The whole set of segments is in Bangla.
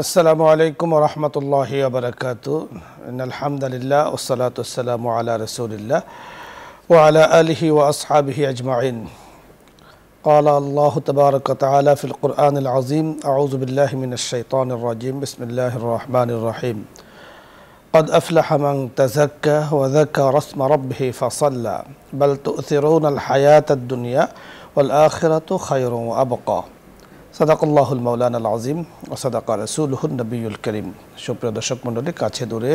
আসসালামু আলাইকুম ওয়া রাহমাতুল্লাহি ওয়া বারাকাতুহু। ইন্নাল হামদালিল্লাহ ওয়াসসালাতু ওয়াসসালামু আলা রাসূলিল্লাহ ওয়া আলা আলিহি ওয়া আসহাবিহি আজমাইন। قال الله تبارك وتعالى في القرآن العظيم أعوذ بالله من الشيطان الرجيم بسم الله الرحمن الرحيم قد أفلح من تزكى وذكر اسم ربه فصلى بل تؤثرون الحياة الدنيا والآخرة خير وأبقى সাদাকাল্লাহুল মাওলানাল আযীম ওয়া সাদাকা রাসূলুহুন নবিয়্যুল কারীম। সুপ্রিয় দর্শক মণ্ডলী, কাছে দূরে,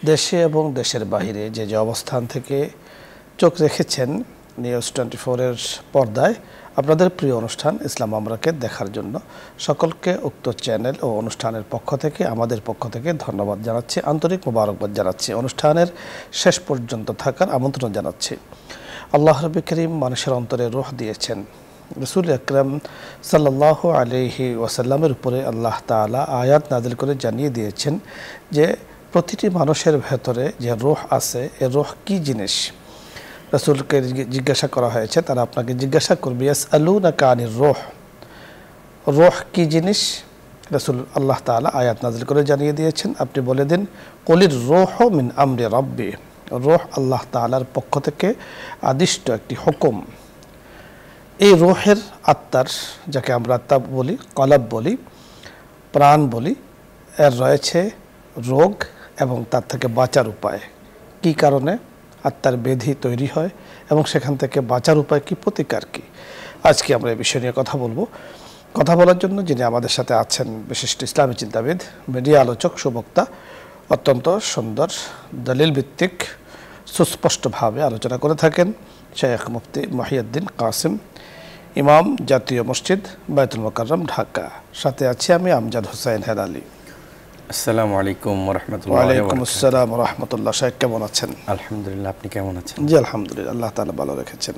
দেশে এবং দেশের বাইরে যে অবস্থান থেকে চোখ রেখেছেন নিউজ 24 এর পর্দায় আপনাদের প্রিয় অনুষ্ঠান ইসলাম আমরাকে দেখার জন্য সকলকে উক্ত চ্যানেল ও অনুষ্ঠানের পক্ষ থেকে আমাদের পক্ষ থেকে ধন্যবাদ জানাচ্ছি, আন্তরিক মোবারকবাদ জানাচ্ছি, অনুষ্ঠানের শেষ পর্যন্ত থাকার আমন্ত্রণ জানাচ্ছি। আল্লাহ রাব্বুল কারীম মানুষের অন্তরে রূহ দিয়েছেন। রাসূল আকরাম সাল্লাল্লাহু আলাইহি ওয়াসাল্লামের উপরে আল্লাহ তাআলা আয়াত নাযিল করে জানিয়ে দিয়েছেন যে প্রতিটি মানুষের ভেতরে যে রূহ আছে, এই রূহ কি জিনিস। রাসূলকে জিজ্ঞাসা করা হয়েছে, তারা আপনাকে জিজ্ঞাসা করবে ইয়াসআলুনাকা আনির রূহ, রূহ কি জিনিস। রাসূল আল্লাহ তাআলা আয়াত নাযিল করে জানিয়ে দিয়েছেন, আপনি বলে দিন কুলির রূহু মিন আমরি রাব্বি, রূহ আল্লাহ তাআলার পক্ষ থেকে আদিষ্ট একটি হুকুম। এই রূহের আত্মার, যাকে আমরা আত্মা বলি, কলব বলি, প্রাণ বলি, এর রয়েছে রোগ এবং তার থেকে বাঁচার উপায়। কি কারণে আত্মার ব্যাধি তৈরি হয় এবং সেখান থেকে বাঁচার উপায় কি, প্রতিকার কি, আজকে আমরা এই বিষয় নিয়ে কথা বলবো। কথা বলার জন্য যিনি আমাদের সাথে আছেন বিশিষ্ট ইসলামী চিন্তাবিদ, মিডিয়া আলোচক, সুবক্তা, অত্যন্ত সুন্দর দলিল ভিত্তিক সুস্পষ্টভাবে আলোচনা করে থাকেন শেখ মুফতি মহিউদ্দিন কাসেম, ইমাম, জাতীয় মসজিদ বায়তুল মোকাররম, ঢাকা। সাথে আছি আমি আমজাদ হোসেন হেলালি। আসসালামু আলাইকুম ওয়া রাহমাতুল্লাহি ওয়া আলাইকুম আসসালাম ওয়া রাহমাতুল্লাহ। শেখ কেমন আছেন? আলহামদুলিল্লাহ, আপনি কেমন আছেন? জি আলহামদুলিল্লাহ, আল্লাহ তাআলা ভালো রেখেছেন।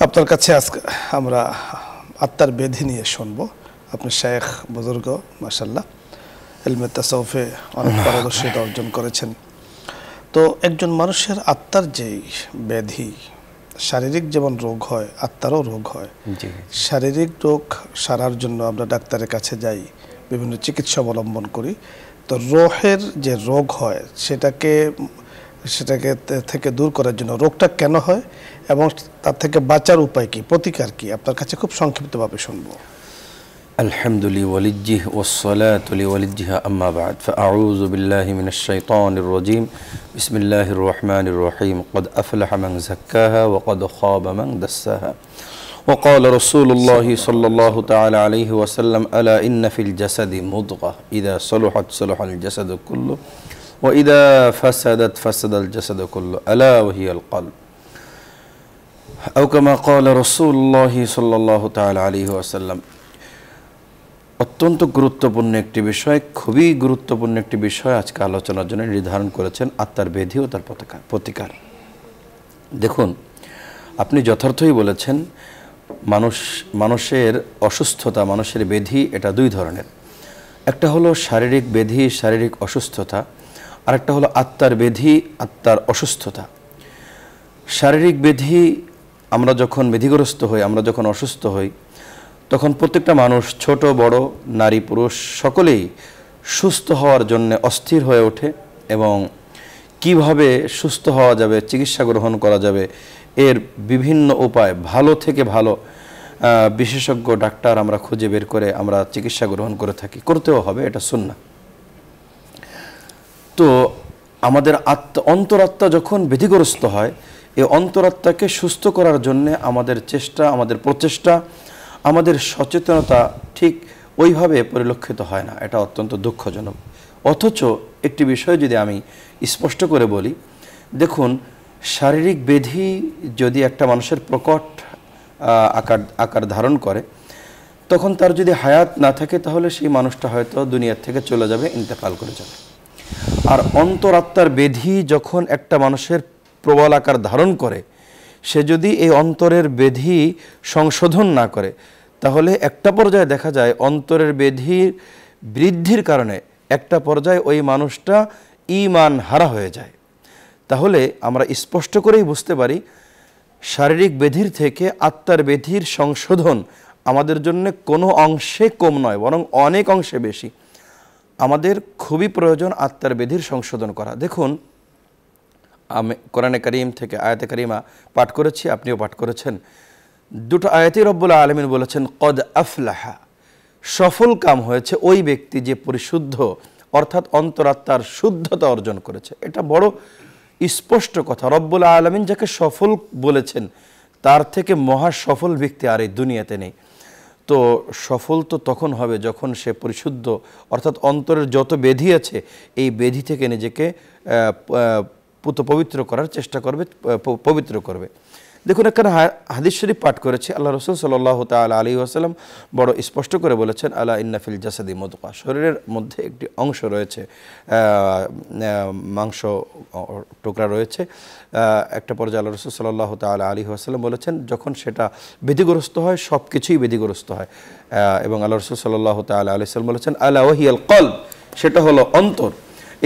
আপনার কাছে আজকে আমরা আত্মার ব্যাধি নিয়ে শুনবো। আপনি শেখ, বুজুর্গ, মাশাআল্লাহ, ইলমে তাসাউফে অনেক পারদর্শিতা অর্জন করেছেন। তো একজন মানুষের আত্মার যেই ব্যাধি, শারীরিক যেমন রোগ হয় আত্মারও রোগ হয়। শারীরিক রোগ সারার জন্য আমরা ডাক্তারের কাছে যাই, বিভিন্ন চিকিৎসা অবলম্বন করি। তো রোহের যে রোগ হয় সেটাকে থেকে দূর করার জন্য রোগটা কেন হয় এবং তার থেকে বাঁচার উপায় কি, প্রতিকার কি, আপনার কাছে খুব সংক্ষিপ্তভাবে শুনবো। আলহামদুলিল্লাহি ওয়ালিজ্জিহ ওয়াসসালাতু লিওয়ালিজ্জিহা আম্মা বা'দ ফাআউযু বিল্লাহি মিনাশ শাইতানির রাজীম বিসমিল্লাহির রহমানির রহিম ক্বাদ আফলাহা মান যাক্কাহা ওয়া ক্বাদ খাবা মান দাসসাহা ওয়া ক্বালা রাসূলুল্লাহি সাল্লাল্লাহু তাআলা আলাইহি ওয়াসাল্লাম আলা ইন্না ফিল জাসাদি মুদগাহ ইযা সালাহাত সালাহাল জাসাদু কুল্লু ওয়া ইযা ফাসাদাত ফাসাদাল জাসাদু কুল্লু আলা ওয়া হিয়াল কলব আও কামা ক্বালা রাসূলুল্লাহি সাল্লাল্লাহু তাআলা আলাইহি ওয়াসাল্লাম। অত্যন্ত গুরুত্বপূর্ণ একটি বিষয়, খুবই গুরুত্বপূর্ণ একটি বিষয় আজকে আলোচনার জন্য নির্ধারণ করেছেন, আত্মার ব্যাধি ও তার প্রতিকার। দেখুন, আপনি যথার্থই বলেছেন, মানুষের অসুস্থতা, মানুষের ব্যাধি এটা দুই ধরনের। একটা হলো শারীরিক ব্যাধি, শারীরিক অসুস্থতা, আর একটা হলো আত্মার ব্যাধি, আত্মার অসুস্থতা। শারীরিক ব্যাধি, আমরা যখন ব্যাধিগ্রস্ত হই, আমরা যখন অসুস্থ হই, তখন প্রত্যেকটা মানুষ, ছোট বড়, নারী পুরুষ, সকলেই সুস্থ হওয়ার জন্য অস্থির হয়ে ওঠে এবং কিভাবে সুস্থ হওয়া যাবে, চিকিৎসা গ্রহণ করা যাবে, এর বিভিন্ন উপায়, ভালো থেকে ভালো বিশেষজ্ঞ ডাক্তার আমরা খুঁজে বের করে আমরা চিকিৎসা গ্রহণ করে থাকি, করতেও হবে, এটা সুন্নাহ। তো আমাদের অন্তরাত্মা যখন ব্যাধিগ্রস্ত হয়, এই অন্তরাত্মাকে সুস্থ করার জন্য আমাদের চেষ্টা, আমাদের প্রচেষ্টা, আমাদের সচেতনতা ঠিক ওইভাবে পরিলক্ষিত হয় না। এটা অত্যন্ত দুঃখজনক। অথচ একটি বিষয় যদি আমি স্পষ্ট করে বলি, দেখুন, শারীরিক ব্যাধি যদি একটা মানুষের প্রকট আকার ধারণ করে, তখন তার যদি হায়াত না থাকে তাহলে সেই মানুষটা হয়তো দুনিয়ার থেকে চলে যাবে, ইন্তেকাল করে যাবে। আর অন্তরাত্মার ব্যাধি যখন একটা মানুষের প্রবল আকার ধারণ করে, সে যদি এই অন্তরের ব্যাধি সংশোধন না করে, তাহলে একটা পর্যায়ে দেখা যায় অন্তরের ব্যাধির বৃদ্ধির কারণে একটা পর্যায়ে ওই মানুষটা ঈমান হারা হয়ে যায়। তাহলে আমরা স্পষ্ট করেই বুঝতে পারি, শারীরিক ব্যাধির থেকে আত্মার ব্যাধির সংশোধন আমাদের জন্য কোনো অংশে কম নয়, বরং অনেক অংশে বেশি। আমাদের খুবই প্রয়োজন আত্মার বেধির সংশোধন করা। দেখুন, আমি কোরআনে কারীম থেকে আয়াতে কারিমা পাঠ করেছি, আপনিও পাঠ করেছেন। দুটো আয়াতেই রব্বুল আলামিন বলেছেন কদ আফলাহা, সফল কাম হয়েছে ওই ব্যক্তি যে পরিশুদ্ধ, অর্থাৎ অন্তরাত্মার শুদ্ধতা অর্জন করেছে। এটা বড় স্পষ্ট কথা। রব্বুল আলামিন যাকে সফল বলেছেন তার থেকে মহা সফল ব্যক্তি আর এই দুনিয়াতে নেই। তো সফল তো তখন হবে যখন সে পরিশুদ্ধ, অর্থাৎ অন্তরের যত বেধি আছে এই বেধি থেকে নিজেকে পবিত্র করার চেষ্টা করবে, পবিত্র করবে। দেখুন, এখানে হাদিস শরীফ পাঠ করেছে, আল্লাহ রাসূল সাল্লাল্লাহু তাআলা আলাইহি ওয়াসাল্লাম বড় স্পষ্ট করে বলেছেন, আলা ইন্না ফিল জাসাদি মুদগা, শরীরের মধ্যে একটি অংশ রয়েছে, মাংস টুকরা রয়েছে। একটা পর্যায়ে আল্লাহ রাসূল সাল্লাল্লাহু তাআলা আলাইহি ওয়াসাল্লাম বলেছেন যখন সেটা বেধিগ্রস্ত হয় সব কিছুই বেধিগ্রস্ত হয়। এবং আল্লাহ রাসূল সাল্লাল্লাহু তাআলা আলাইহি ওয়াসাল্লাম বলেছেন আলা ওয়াহিয়াল কলব, সেটা হলো অন্তর।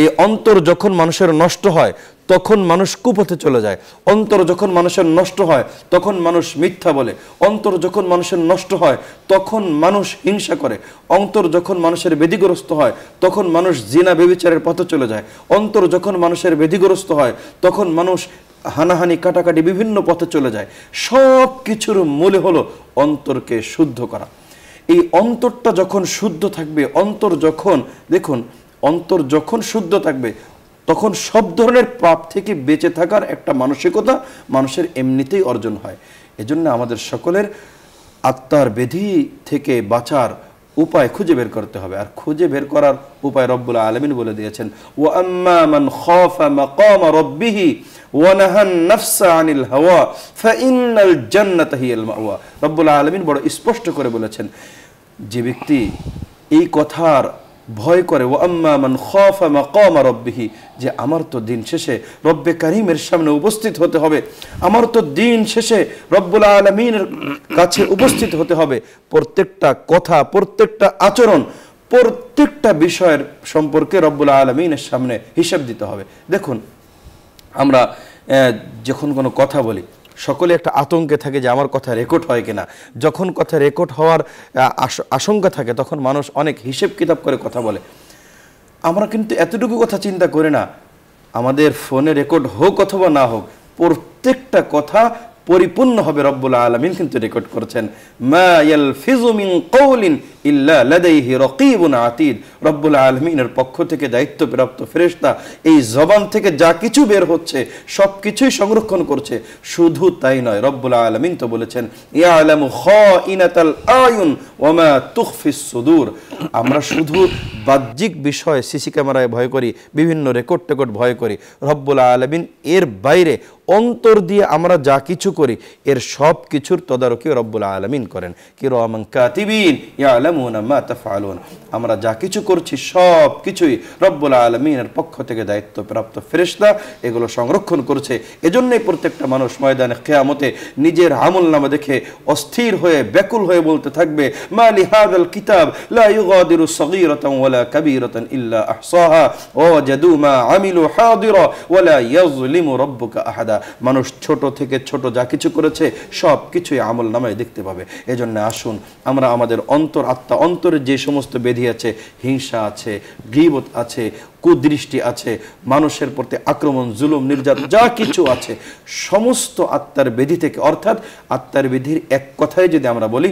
এই অন্তর যখন মানুষের নষ্ট হয় তখন মানুষ কুপথে চলে যায়। অন্তর যখন মানুষের নষ্ট হয় তখন মানুষ মিথ্যা বলে। অন্তর যখন মানুষের নষ্ট হয় তখন মানুষ হিংসা করে। অন্তর যখন মানুষের বেধিগ্রস্ত হয় তখন মানুষ জিনা ব্যভিচারের পথে চলে যায়। অন্তর যখন মানুষের বেধিগ্রস্ত হয় তখন মানুষ হানাহানি কাটাকাটি বিভিন্ন পথে চলে যায়। সব কিছুর মূলে হলো অন্তরকে শুদ্ধ করা। এই অন্তরটা যখন শুদ্ধ থাকবে, অন্তর যখন, দেখুন, অন্তর যখন শুদ্ধ থাকবে তখন সব ধরনের পাপ থেকে বেঁচে থাকার একটা মানসিকতা মানুষের এমনিতেই অর্জন হয়। এজন্য আমাদের সকলের আত্মার বেধি থেকে বাঁচার উপায় খুঁজে বের করতে হবে। আর খুঁজে বের করার উপায় রব্বুল আলামিন বলে দিয়েছেন, ওয়া আম্মা মান খাফা মাকাম রাব্বিহি ওয়া নাহান নাফসা আনিল হাওয়া ফাইন্নাল জান্নাতা হিয়াল মাওয়া। রব্বুল আলামিন বড় স্পষ্ট করে বলেছেন, যে ব্যক্তি এই কথার ভয় করে, ওয়া আম্মা মান খাফা মাকাম রাব্বিহি, যে আমার তো দিন শেষে রব্বে কারীমের সামনে উপস্থিত হতে হবে, আমার তো দিন শেষে রব্বুল আলামিনের কাছে উপস্থিত হতে হবে। প্রত্যেকটা কথা, প্রত্যেকটা আচরণ, প্রত্যেকটা বিষয়ের সম্পর্কে রব্বুল আলামিনের সামনে হিসাব দিতে হবে। দেখুন, আমরা যখন কোনো কথা বলি সকলে একটা আতঙ্কে থাকে যে আমার কথা রেকর্ড হয় কিনা। যখন কথা রেকর্ড হওয়ার আশঙ্কা থাকে তখন মানুষ অনেক হিসেব কিতাব করে কথা বলে। আমরা কিন্তু এতটুকু কথা চিন্তা করি না, আমাদের ফোনে রেকর্ড হোক অথবা না হোক, প্রত্যেকটা কথা পরিপূর্ণ হবে রব্বুল আলামিন কিন্তু রেকর্ড করেছেন। মা ইয়ালফিযু মিন কওলিন ইল্লা লাদাইহি রাকীবুন আতীদ। রব্বুল আলামিনের পক্ষ থেকে দায়িত্বপ্রাপ্ত ফেরেশতা এই জবান থেকে যা কিছু বের হচ্ছে সব কিছুই সংরক্ষণ করছে। শুধু তাই নয়, রব্বুল আলামিন তো বলেছেন ইয়ালামু খাইনাতাল আয়ুন ওয়া মা তুখফিস সুদূর। আমরা শুধু বাহ্যিক বিষয় সিসি ক্যামেরায় ভয় করি, বিভিন্ন রেকর্ড ভয় করি। রব্বুল আলামিন এর বাইরে অন্তর দিয়ে আমরা যা কিছু করি এর সব কিছুর তদারকি রব্বুল আলামিন করেন। কিরামান কাতিবিন ইয়ালামুনা মা তাফআলুন। আমরা যা কিছু করছি সব কিছুই রব্বুল আলামিনের পক্ষ থেকে দায়িত্বপ্রাপ্ত ফেরেশতা এগুলো সংরক্ষণ করছে। এজন্যই প্রত্যেকটা মানুষ ময়দানে কিয়ামতে নিজের আমলনামা দেখে অস্থির হয়ে ব্যাকুল হয়ে বলতে থাকবে, মা লিহাযাল কিতাব লা ইউগাদিরু সগীরাতান ওয়ালা কাবীরাতান ইল্লা আহসাহা ওয়া ওয়াজাদু মা আমিলু হাদিরা ওয়ালা ইয়াযলিমু রাব্বুকা আহাদা। মানুষ ছোট থেকে ছোট যা কিছু করেছে সব কিছুই আমল নামায় দেখতে পাবে। এজন্য আসুন আমরা আমাদের আত্মা অন্তরের যে সমস্ত বেধি আছে, হিংসা আছে, গীবত আছে, কুদৃষ্টি আছে, মানুষের প্রতি আক্রমণ, জুলুম, নির্যাতন যা কিছু আছে, সমস্ত আত্মার বেধি থেকে, অর্থাৎ আত্মার বেধির এক কথায় যদি আমরা বলি,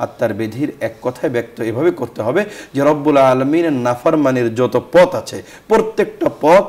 আত্মার বেধির এক কথায় ব্যক্ত এভাবে করতে হবে যে রব্বুল আলামিনের নাফরমানির যত পথ আছে প্রত্যেকটা পথ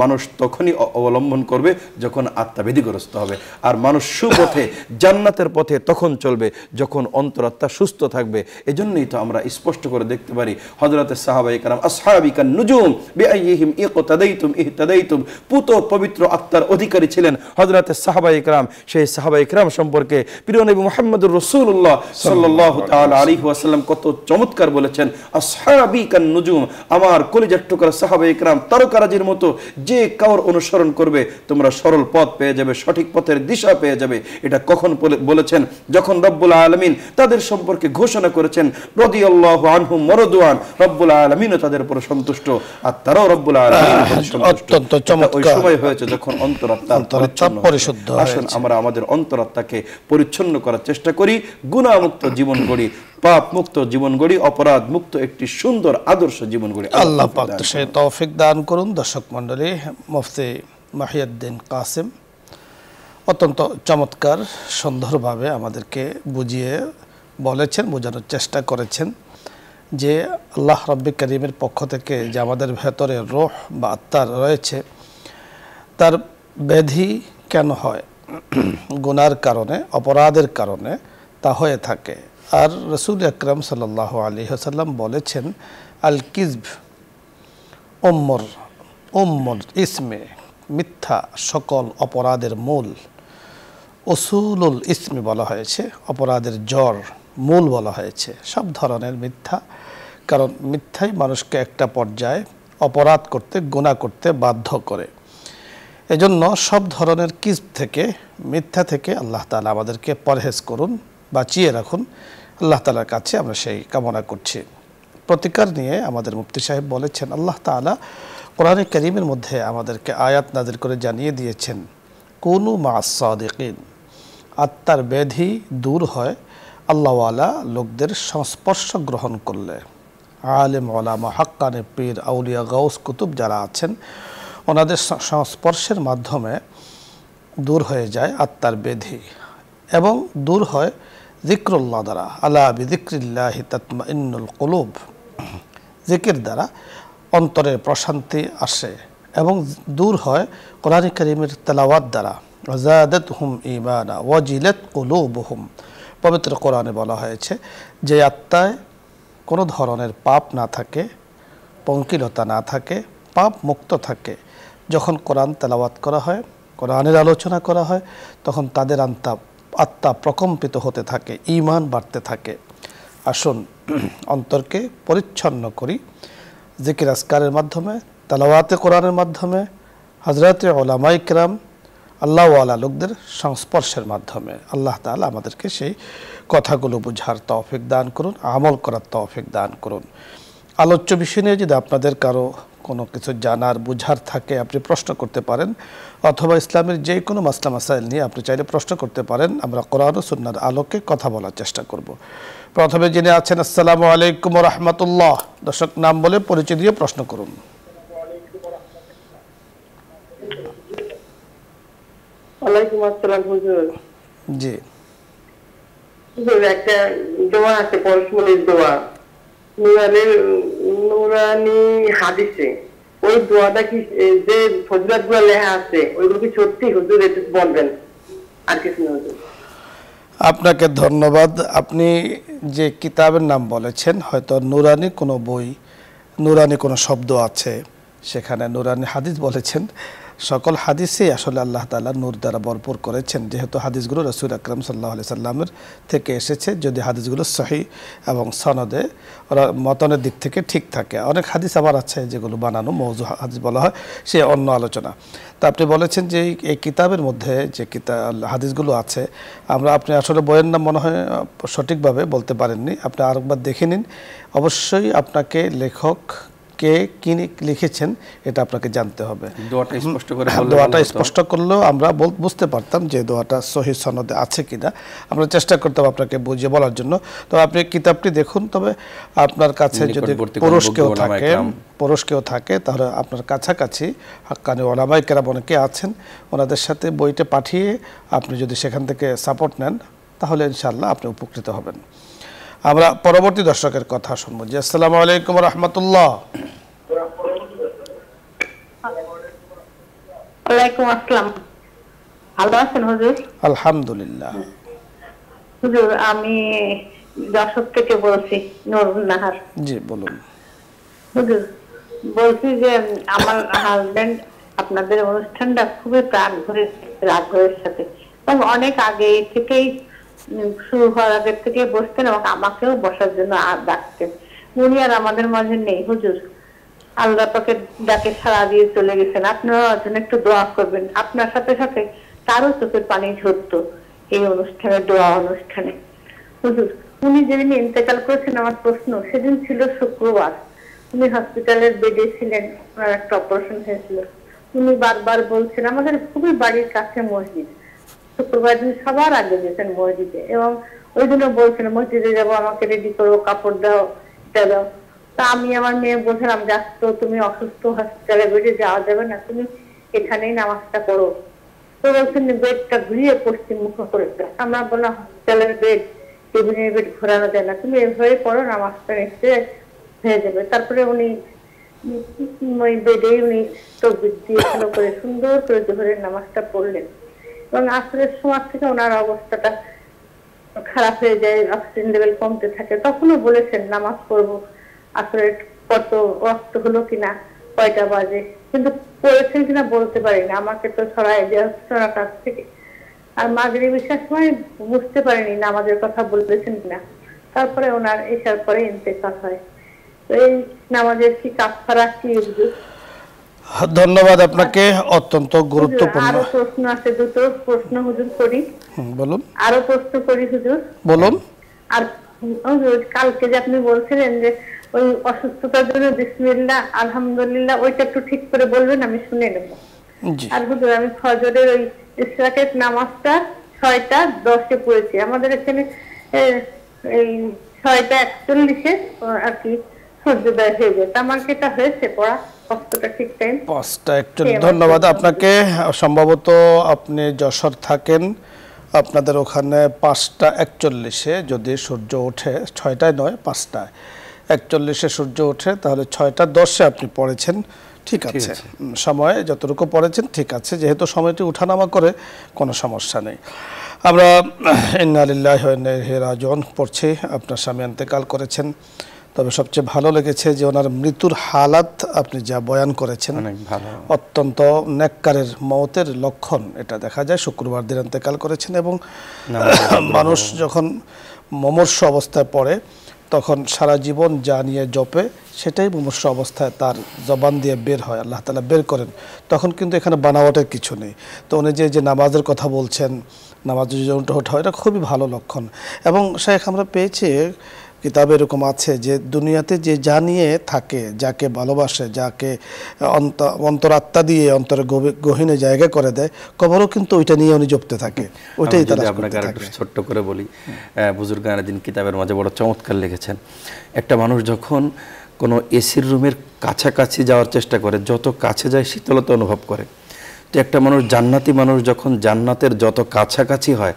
মানুষ তখনই অবলম্বন করবে যখন আত্মা বেধিগ্রস্ত হবে। আর মানুষ সুপথে জান্নাতের পথে তখন চলবে যখন অন্তরাত্মা সুস্থ থাকবে। এজন্যই তো আমরা স্পষ্ট করে দেখতে পারি হযরতে সাহাবায়ে কেরাম আসহাবিকান নুজুম বিআইহিম ইকতাদাইতুম ইহতাদাইতুম, পুত পবিত্র আত্মার অধিকারী ছিলেন হযরতে সাহাবায়ে কেরাম। সেই সাহাবায়ে কেরাম সম্পর্কে প্রিয় নবী মুহাম্মদুর রাসূলুল্লাহ সাল্লাল্লাহু তাআলা আলাইহি ওয়াসাল্লাম কত চমৎকার বলেছেন, আসহাবিকান নুজুম, আমার কলিজার টুকরা সাহাবায়ে কেরাম তারকারাজির মতো, যে কাউর অনুসরণ করবে তোমরা সরল পথ পেয়ে যাবে, সঠিক পথের দিশা পেয়ে যাবে। এটা কখন বলেছেন? যখন রব্বুল আলামিন তাদের সম্পর্কে ঘোষণা করেছেন রাদিয়াল্লাহু আনহুম ওয়া রাদওয়ান, রব্বুল আলামিনও তাদের উপর সন্তুষ্ট আর তারাও রব্বুল আলামিনের উপর সন্তুষ্ট। অত্যন্ত চমৎকার ওই সময় হয়েছে যখন অন্তরাত্মা পরিশুদ্ধ। আসুন আমরা আমাদের অন্তরাত্মাকে পরিচ্ছন্ন করার চেষ্টা করি, গুনাহমুক্ত জীবন গড়ি, পাপ মুক্ত জীবন গড়ি, অপরাধ মুক্ত একটি সুন্দর আদর্শ জীবন গড়ি। আল্লাহ পাক তো সেই তৌফিক দান করুন। দর্শক মণ্ডলী, মুফতি মাহিউদ্দিন কাসেম অত্যন্ত চমৎকার সুন্দরভাবে আমাদেরকে বুঝিয়ে বলেছেন, বোঝানোর চেষ্টা করেছেন যে আল্লাহ রাব্বি কারীমের পক্ষ থেকে যে আমাদের ভেতরে রূহ বা আত্মা রয়েছে তার ব্যাধি কেন হয়, গুনার কারণে, অপরাধের কারণে তা হয়ে থাকে। আর রাসূল আকরাম সাল্লাল্লাহু আলাইহি ওয়াসাল্লাম বলেছেন, আল কিযব উম্মুল ইসমে, মিথ্যা সকল অপরাধের মূল। উসুলুল ইসমি বলা হয়েছে, অপরাধের জড়, মূল বলা হয়েছে। সব ধরনের মিথ্যা, কারণ মিথ্যাই মানুষকে একটা পর্যায়ে অপরাধ করতে, গুনাহ করতে বাধ্য করে। এজন্য সব ধরনের কিজব থেকে, মিথ্যা থেকে আল্লাহ তাআলা আমাদেরকে পরহেজ করুন, বাঁচিয়ে রাখুন। আল্লাহ তাআলার কাছে আমরা সেই কামনা করছি। প্রতিকার নিয়ে আমাদের মুফতি সাহেব বলেছেন, আল্লাহ তাআলা কোরআনে কারীমের মধ্যে আমাদেরকে আয়াত নাযিল করে জানিয়ে দিয়েছেন, কুনু মা'আস সাদিকিন, আত্মার ব্যাধি দূর হয় আল্লাহওয়ালা লোকদের সংস্পর্শ গ্রহণ করলে। আলেম, ওলামা, হাক্কানে পীর, আউলিয়া, গাউস, কুতুব যারা আছেন ওনাদের সংস্পর্শের মাধ্যমে দূর হয়ে যায় আত্মার ব্যাধি, এবং দূর হয় যিকরুল্লাহ দ্বারা। আলা বিযিকরিল্লাহি তাতমাইন্নুল কুলুব, জিকির দ্বারা অন্তরের প্রশান্তি আসে, এবং দূর হয় কোরআন কারীমের তেলাওয়াত দ্বারা। ওয়াজাদাতহুম ঈমানা ওয়াজিলাত কুলুবুহুম, পবিত্র কোরআনে বলা হয়েছে যে আত্মায় কোনো ধরনের পাপ না থাকে, পঙ্কিলতা না থাকে, পাপ মুক্ত থাকে, যখন কোরআন তেলাওয়াত করা হয়, কোরআনের আলোচনা করা হয়, তখন তাদের আত্মা প্রকম্পিত হতে থাকে, ঈমান বাড়তে থাকে। আসুন অন্তরকে পরিচ্ছন্ন করি জিকির আজকারের মাধ্যমে, তেলাওয়াতে কোরআনের মাধ্যমে, হযরতে উলামায়ে কিরাম, আল্লাহওয়ালা লোকদের সংস্পর্শের মাধ্যমে। আল্লাহ তাআলা আমাদেরকে সেই কথাগুলো বুঝার তৌফিক দান করুন, আমল করার তৌফিক দান করুন। আলোচ্য বিষয় নিয়ে যদি আপনাদের কারো কোনো কিছু জানার, বুঝার থাকে, আপনি প্রশ্ন করতে পারেন, অথবা ইসলামের যে কোনো মাসলা মাসাইল নিয়ে আপনি চাইলে প্রশ্ন করতে পারেন। আমরা কোরআন ও সুন্নাহর আলোকে কথা বলার চেষ্টা করব। প্রথমে যিনি আছেন, আসসালামু আলাইকুম ওয়া রাহমাতুল্লাহ। দর্শক নাম বলে পরিচয় দিয়ে প্রশ্ন করুন। ওয়ালাইকুম আসসালাম হুজুর। জি হুজুর, একটা দোয়া আছে, পরশমণির দোয়া, নুরানি হাদিসে। ওই দোয়াটা কি, যে ফজিলত গুলো লেখা আছে ওইগুলো কি সত্যি হুজুর? একটু বলবেন। আর কিছু না হুজুর। আপনাকে ধন্যবাদ। আপনি যে কিতাবের নাম বলেছেন, হয়তো নুরানি কোনো বই, নুরানি কোনো শব্দ আছে, সেখানে নুরানি হাদিস বলেছেন। সকল হাদিসেই আসলে আল্লাহ তাআলা নূর দ্বারা ভরপুর করেছেন, যেহেতু হাদিসগুলো রাসূল আকরাম সাল্লাল্লাহু আলাইহি সাল্লামের থেকে এসেছে। যদি হাদিসগুলো সহিহ এবং সনদে, মতনের দিক থেকে ঠিক থাকে। অনেক হাদিস আবার আছে যেগুলো বানানো, মওযু হাদিস বলা হয়, সে অন্য আলোচনা। তো আপনি বলেছেন যে এই কিতাবের মধ্যে যে হাদিসগুলো আছে, আপনি আসলে বইয়ের নাম মনে হয় সঠিকভাবে বলতে পারেননি, আপনি আরেকবার দেখে নিন। অবশ্যই আপনাকে লেখক কে কি লিখেছেন এটা আপনাকে জানতে হবে। দোয়াটা স্পষ্ট করে বললে, দোয়াটা স্পষ্ট করলেও আমরা বুঝতে পারতাম যে দোয়াটা সহিহ সনদে আছে কিনা। আমরা চেষ্টা করতাম আপনাকে বুঝিয়ে বলার জন্য। তো আপনি কিতাবটি দেখুন। তবে আপনার কাছে যদি পুরুষ কেউ থাকে তাহলে আপনার কাছাকাছি হাক্কানি উলামায়ে কেরাম অনেকে আছেন, ওনাদের সাথে বইটা পাঠিয়ে আপনি যদি সেখান থেকে সাপোর্ট নেন তাহলে ইনশাআল্লাহ আপনি উপকৃত হবেন। আমরা পরবর্তী দর্শকের কথা শুনবো। জি, আসসালামু আলাইকুম ওয়া রাহমাতুল্লাহ। ওয়ালাইকুম আসসালাম। ভালো আছেন হুজুর? আলহামদুলিল্লাহ। হুজুর, আমি যশোর থেকে বলছি, নুরুন নাহার। জি বলুন। হুজুর, বলছি যে আমার হাজবেন্ড আপনাদের অনুষ্ঠানটা খুবই প্রাণ ভরে, আগ্রহের সাথে, এবং অনেক আগে থেকেই, শুরু হওয়ার আগে থেকে বসতেন এবং আমাকেও বসার জন্য ডাকতেন। উনি আর আমাদের মাঝে নেই হুজুর। আল্লাহ পাকের ডাকে সাড়া দিয়ে চলে গেছেন। আপনারা জন্য একটু দোয়া করবেন। আপনার সাথে সাথে তারও চোখের পানি ঝরতো এই অনুষ্ঠানে, দোয়া অনুষ্ঠানে। হুজুর, উনি যেদিন ইন্তেকাল করেছেন, আমার প্রশ্ন, সেদিন ছিল শুক্রবার। উনি হসপিটালের বেডে ছিলেন, ওনার একটা অপারেশন হয়েছিল। উনি বারবার বলছেন, আমাদের খুবই বাড়ির কাছে মসজিদ, শুক্রবার দিন সবার আগে গেছেন মসজিদে, এবং ওই জন্য বলছেন মসজিদে যাবো, আমাকে রেডি করো, কাপড় দাও, এটা দাও। তা আমি আমার মেয়ে বলছিলাম যে তো তুমি অসুস্থ, হসপিটালে বেডে যাওয়া যাবে না, তুমি এখানেই নামাজটা করো। তো বলছেন বেডটা ঘুরিয়ে পশ্চিম মুখ করে। আমরা বললাম হসপিটালের বেড, টেবিলের বেড ঘোরানো যায় না, তুমি এভাবে পড়ো, নামাজটা নিশ্চয় হয়ে যাবে। তারপরে উনি ওই বেডেই উনি তকবীর দিয়ে ভালো করে সুন্দর করে জোহরের নামাজটা পড়লেন। এবং আসরের সময় থেকে ওনার অবস্থাটা খারাপ হয়ে যায়, অক্সিজেন লেভেল কমতে থাকে। তখনও বলেছেন নামাজ পড়বো, আসরের কত ওয়াক্ত হলো কিনা, কয়টা বাজে, কিন্তু পড়েছেন কিনা বলতে পারি না, আমাকে তো সরাই দেওয়া হচ্ছে ওনার কাছ থেকে। আর মাগরিব ইশার সময় বুঝতে পারিনি নামাজের কথা বলেছেন কিনা। তারপরে ওনার ইশার পরে ইন্তেকাল হয়। তো এই নামাজের কি কাফারা কি? ধন্যবাদ আপনাকে, অত্যন্ত গুরুত্বপূর্ণ। আরো প্রশ্ন আছে, দুটো প্রশ্ন হুজুর করি। বলুন। আরো প্রশ্ন করি হুজুর। বলুন। আর হুজুর কালকে যে আপনি বলছিলেন যে ওই অসুস্থতার জন্য বিসমিল্লাহ আলহামদুলিল্লাহ, ওইটা একটু ঠিক করে বলবেন, আমি শুনে নেব। আর হুজুর আমি ফজরের ওই ইশরাকের নামাজটা 6:10 পড়েছি। আমাদের এখানে এই 6:41 আর কি সূর্যোদয় হয়ে যায়। আমার কি এটা হয়েছে পড়া কতটা ঠিক টাইম? 5:41। ধন্যবাদ আপনাকে। সম্ভবত আপনি যশোর থাকেন, আপনাদের ওখানে 5:41 যদি সূর্য ওঠে, 6টায় নয় 5:41 সূর্য ওঠে, তাহলে 6:10 আপনি পড়েছেন, ঠিক আছে। সময় যতটুকু পড়েছেন ঠিক আছে, যেহেতু সময়টি উঠানামা করে কোনো সমস্যা নেই। আমরা ইন্না লিল্লাহি ওয়া ইন্না ইলাইহি রাজিউন পড়ছি। আপনার স্বামী ইন্তেকাল করেছেন, তবে সবচেয়ে ভালো লেগেছে যে ওনার মৃত্যুর হালাত আপনি যা বয়ান করেছেন, অত্যন্ত নেককারের মওতের লক্ষণ এটা দেখা যায়। শুক্রবার দিন ইন্তেকাল করেছেন এবং মানুষ যখন মুমূর্ষ অবস্থায় পড়ে তখন সারা জীবন যা নিয়ে জপে সেটাই মুমূর্ষ অবস্থায় তার জবান দিয়ে বের হয়, আল্লাহ তাআলা বের করেন। তখন কিন্তু এখানে বানাওয়াটের কিছু নেই। তো উনি যে নামাজের কথা বলছেন, নামাজের যে ওঠা, এটা খুবই ভালো লক্ষণ। এবং শেখ আমরা পেয়েছি কিতাবে এরকম আছে যে দুনিয়াতে যে যা নিয়ে থাকে, যাকে ভালোবাসে, যাকে অন্তরাত্মা দিয়ে অন্তরে গহীনে জায়গা করে দেয়, কবরও কিন্তু ওইটা নিয়ে উনি জপতে থাকে, ওইটাই তারা আপনাকে আরেকটু ছোট্ট করে বলি। বুজুর্গানে দিন কিতাবের মাঝে বড় চমৎকার লিখেছেন, একটা মানুষ যখন কোনো এসির রুমের কাছাকাছি যাওয়ার চেষ্টা করে, যত কাছে যায় শীতলতা অনুভব করে। তো একটা মানুষ, জান্নাতি মানুষ যখন জান্নাতের যত কাছাকাছি হয়,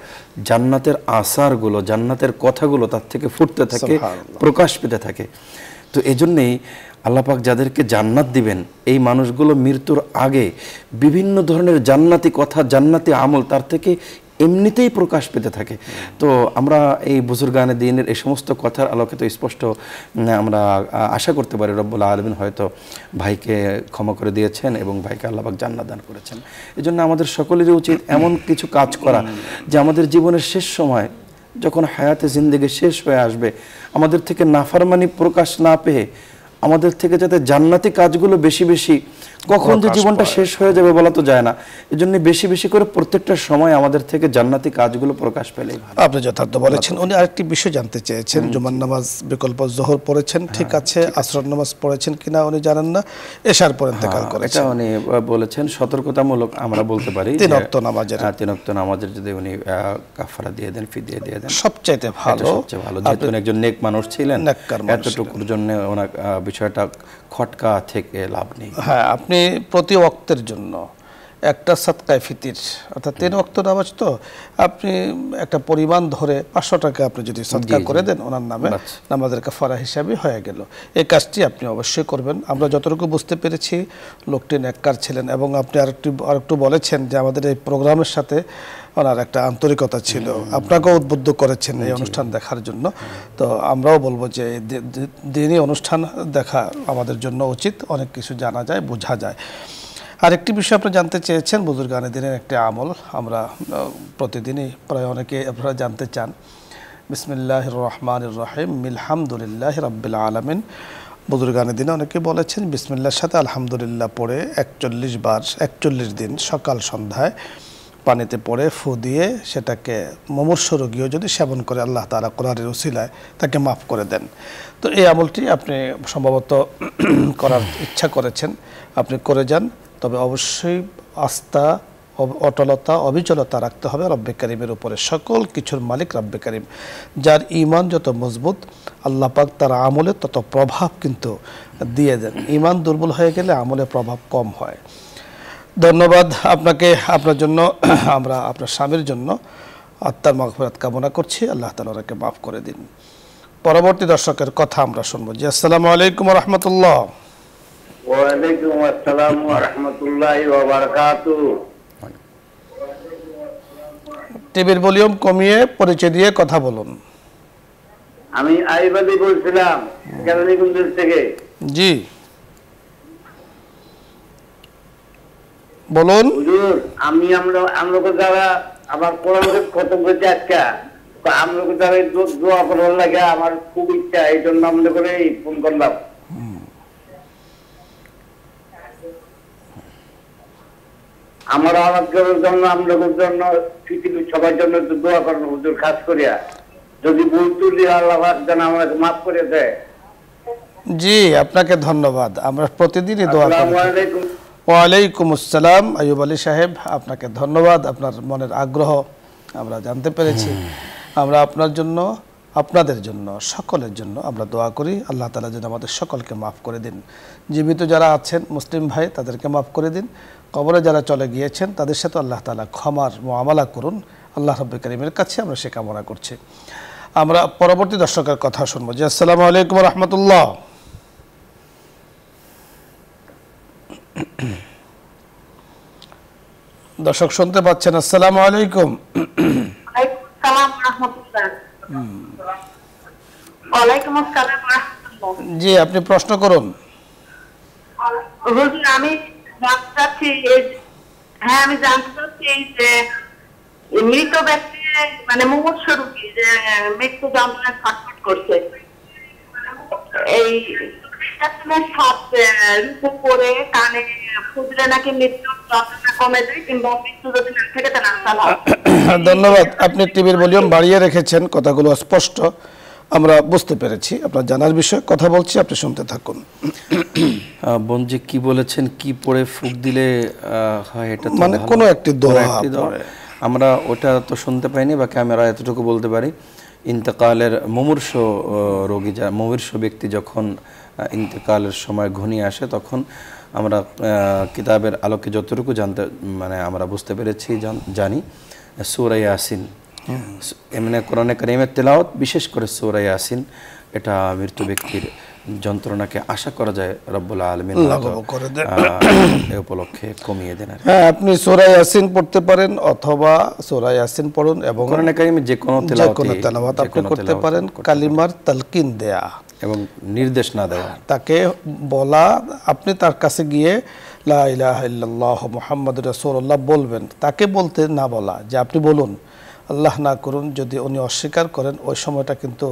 জান্নাতের আসারগুলো, জান্নাতের কথাগুলো তার থেকে ফুটতে থাকে, প্রকাশ পেতে থাকে। তো এই জন্যেই আল্লাহ পাক যাদেরকে জান্নাত দিবেন, এই মানুষগুলো মৃত্যুর আগে বিভিন্ন ধরনের জান্নাতি কথা, জান্নাতি আমল তার থেকে এমনিতেই প্রকাশ পেতে থাকে। তো আমরা এই বুজুর্গানে দ্বীনের এই সমস্ত কথার আলোকে তো স্পষ্ট আমরা আশা করতে পারি রব্বুল আলামিন হয়তো ভাইকে ক্ষমা করে দিয়েছেন এবং ভাইকে আল্লাহ পাক জান্নাত দান করেছেন। এই জন্য আমাদের সকলেরই উচিত এমন কিছু কাজ করা যে আমাদের জীবনের শেষ সময় যখন হায়াতে জিন্দেগি শেষ হয়ে আসবে, আমাদের থেকে নাফরমানি প্রকাশ না পেয়ে আমাদের থেকে যাতে জান্নাতি কাজগুলো বেশি বেশি, কখন যে জীবনটা শেষ হয়ে যাবে বলা তো যায় না, এজন্য বেশি বেশি করে প্রত্যেকটা সময় আমাদের থেকে জান্নাতি কাজগুলো প্রকাশ পেলেই ভালো। আপনি যথার্থ বলেছেন। উনি আরেকটি বিষয় জানতে চেয়েছেন, জুমার নামাজ বিকল্প যোহর পড়েছেন, ঠিক আছে, আসর নামাজ পড়েছেন কিনা উনি জানেন না, এশার পর ইন্তেকাল করেছেন। এটা উনি বলেছেন সতর্কতামূলক আমরা বলতে পারি, 3 ওয়াক্ত নামাজের 3 ওয়াক্ত নামাজের যদি উনি কাফারা দিয়ে দেন, ফিদিয়া দিয়ে দেন, সবচেয়ে ভালো, সবচেয়ে ভালো। যেহেতু উনি একজন নেক মানুষ ছিলেন, এতটুকুর জন্য ওনার বিষয়টা খটকা থেকে লাভ নেই। হ্যাঁ, আপনি প্রতি ওয়াক্তের জন্য একটা সাদকায়ে ফিতির, অর্থাৎ 3 ওয়াক্ত নামাজ, তো আপনি একটা পরিমাণ ধরে 500 টাকা আপনি যদি সাদকা করে দেন ওনার নামে, নামাজের কাফারা হিসাবে হয়ে গেল। এই কাজটি আপনি অবশ্যই করবেন। আমরা যতটুকু বুঝতে পেরেছি লোকটি নেককার ছিলেন এবং আপনি আরেকটু বলেছেন যে আমাদের এই প্রোগ্রামের সাথে ওনার একটা আন্তরিকতা ছিল, আপনাকেও উদ্বুদ্ধ করেছেন এই অনুষ্ঠান দেখার জন্য। তো আমরাও বলবো যে দিনই অনুষ্ঠান দেখা আমাদের জন্য উচিত, অনেক কিছু জানা যায়, বোঝা যায়। আরেকটি বিষয় আপনি জানতে চেয়েছেন, বুজুর্গানে দিনের একটি আমল আমরা প্রতিদিনই প্রায় অনেকে আপনারা জানতে চান। বিসমিল্লাহির রহমানির রহিম, আলহামদুলিল্লাহি রাব্বিল আলামিন। বুজুর্গানে দিনে অনেকে বলেছেন বিসমিল্লাহর সাথে আলহামদুলিল্লাহ পড়ে 41 বার 41 দিন সকাল সন্ধ্যায় পানিতে পড়ে ফু দিয়ে সেটাকে মুমূর্ষ রোগীও যদি সেবন করে, আল্লাহ তাআলা কোরআনের উসিলায় তাকে মাফ করে দেন। তো এই আমলটি আপনি সম্ভবত করার ইচ্ছা করেছেন, আপনি করে যান। তবে অবশ্যই আস্থা অটলতা অবিচলতা রাখতে হবে রব্বে কারিমের উপরে। সকল কিছুর মালিক রব্বে কারিম, যার ঈমান যত মজবুত আল্লাহ পাক তার আমলে তত প্রভাব কিন্তু দিয়ে দেন। ঈমান দুর্বল হয়ে গেলে আমলে প্রভাব কম হয়। ধন্যবাদ আপনাকে, আপনার জন্য আমরা আপনার স্বামীর জন্য আত্মার মাগফিরাত কামনা করছি, আল্লাহ তাআলা ওনাকে মাফ করে দিন। পরবর্তী দর্শকের কথা আমরা শুনবো। জি, আসসালামু আলাইকুম ওয়া রাহমাতুল্লাহ। ওয়া আলাইকুম আসসালাম ওয়া রাহমাতুল্লাহি ওয়া বারাকাতুহু। টিভির ভলিউম কমিয়ে পরিচয় দিয়ে কথা বলুন। আমি আইবাদি বলছিলাম কেরানীগঞ্জ থেকে। জি বলুন। হুজুর, আমরা যারা আমার কোরআন খতম করতে আজকে, তো আমরা যারা দোয়া করার লাগে আমার খুব ইচ্ছা, এই জন্য আমরা করে ফোন করলাম। আমার আলাদা জন্য, আমরা জন্য, পৃথিবীর সবার জন্য একটু দোয়া করেন হুজুর, খাস করিয়া যদি ভুল তুলি আল্লাহ যেন আমাকে মাফ করে দেয়। জি, আপনাকে ধন্যবাদ। আমরা প্রতিদিনই দোয়া করি। আসসালামু আলাইকুম। ওয়ালাইকুম আসসালাম আইয়ুব আলী সাহেব, আপনাকে ধন্যবাদ। আপনার মনের আগ্রহ আমরা জানতে পেরেছি। আমরা আপনার জন্য, আপনাদের জন্য, সকলের জন্য আমরা দোয়া করি। আল্লাহ তাআলা যেন আমাদের সকলকে মাফ করে দিন। জীবিত যারা আছেন মুসলিম ভাই, তাদেরকে মাফ করে দিন। কবরে যারা চলে গিয়েছেন তাদের সাথে আল্লাহ তাআলা ক্ষমার মুআমালা করুন। আল্লাহ রাব্বুল কারীমের কাছে আমরা সে কামনা করছি। আমরা পরবর্তী দর্শকের কথা শুনবো। জি, আসসালামু আলাইকুম ওয়া রাহমাতুল্লাহ। দর্শক শুনতে পাচ্ছেন? আসসালামু আলাইকুম। ওয়ালাইকুম আসসালাম ওয়া রাহমাতুল্লাহ। জি, আপনি প্রশ্ন করুন। হুজুর, আমি জানতে চাচ্ছি, আমি জানতে চাচ্ছি যে মৃত ব্যক্তি মানে মুমূর্ষু রোগী যে মৃত্যু যন্ত্রণায় ছটফট করছে, এই সাপ রূপে করে কানে ফুদলে নাকি মৃত্যুর যন্ত্রণা কমে যায়, কিংবা মৃত্যু যদি না থাকে তাহলে ধন্যবাদ। আপনি টিভির ভলিউম বাড়িয়ে রেখেছেন, কথাগুলো স্পষ্ট আমরা বুঝতে পেরেছি। আপনার জানার বিষয়ে কথা বলছি, আপনি শুনতে থাকুন। বোনজি কি বলেছেন, কি পড়ে ফুক দিলে হয়, এটা মানে কোনো একটি দোয়া আমরা ওটা তো শুনতে পাইনি, বাকি আমরা এতটুকু বলতে পারি, ইন্তেকালের মুমূর্ষ রোগী, যা মুমূর্ষ ব্যক্তি যখন ইন্তেকালের সময় ঘনিয়ে আসে, তখন আমরা কিতাবের আলোকে যতটুকু মানে আমরা বুঝতে পেরেছি, জানি সূরা ইয়াসিন, এমনি কোরআনে কারীমের তেলাওয়াত, বিশেষ করে সূরা ইয়াসিন, এটা মৃত্যু ব্যক্তির যন্ত্রণাকে আশা করা যায় রব্বুল আলামিন এই উপলক্ষে কমিয়ে দেন। হ্যাঁ, আপনি সূরা ইয়াসিন পড়তে পারেন অথবা সূরা ইয়াসিন পড়ুন, এবং কোরআনে কারীমে যে কোনো তেলাওয়াত আপনি করতে পারেন। কালিমার তালকিন দেয়া এবং নির্দেশ না দেওয়া, তাকে বলা, আপনি তার কাছে গিয়ে লা ইলাহা ইল্লাল্লাহ মুহাম্মাদুর রাসূলুল্লাহ বলবেন, তাকে বলতে না বলা যে আপনি বলুন। আল্লাহ না করুন যদি উনি অস্বীকার করেন, ওই সময়টা কিন্তু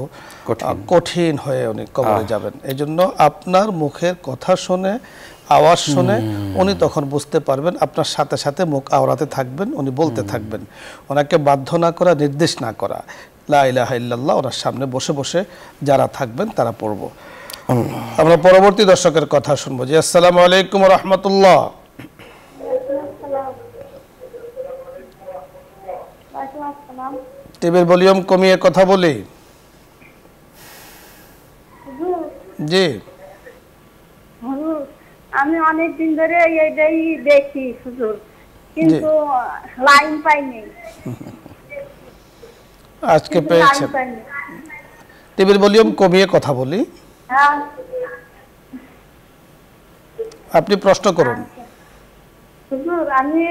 কঠিন হয়ে উনি কবরে যাবেন। এই জন্য আপনার মুখের কথা শুনে, আওয়াজ শুনে উনি তখন বুঝতে পারবেন, আপনার সাথে সাথে মুখ আওড়াতে থাকবেন, উনি বলতে থাকবেন। ওনাকে বাধ্য না করা, নির্দেশ না করা, লা ইলাহা ইল্লাল্লাহ ওনার সামনে বসে বসে যারা থাকবেন তারা পড়ব। আমরা পরবর্তী দর্শকের কথা শুনবো। জি, আসসালামু আলাইকুম ওয়া রাহমাতুল্লাহ। টিভির ভলিউম কমিয়ে কথা বলি। জি, আমি অনেক দিন ধরে এইটাই দেখি হুজুর, কিন্তু লাইন পাইনি। আজকে পেয়েছেন। টিভির ভলিউম কমিয়ে কথা বলি। আপনি প্রশ্ন করুন। হুজুর, আমি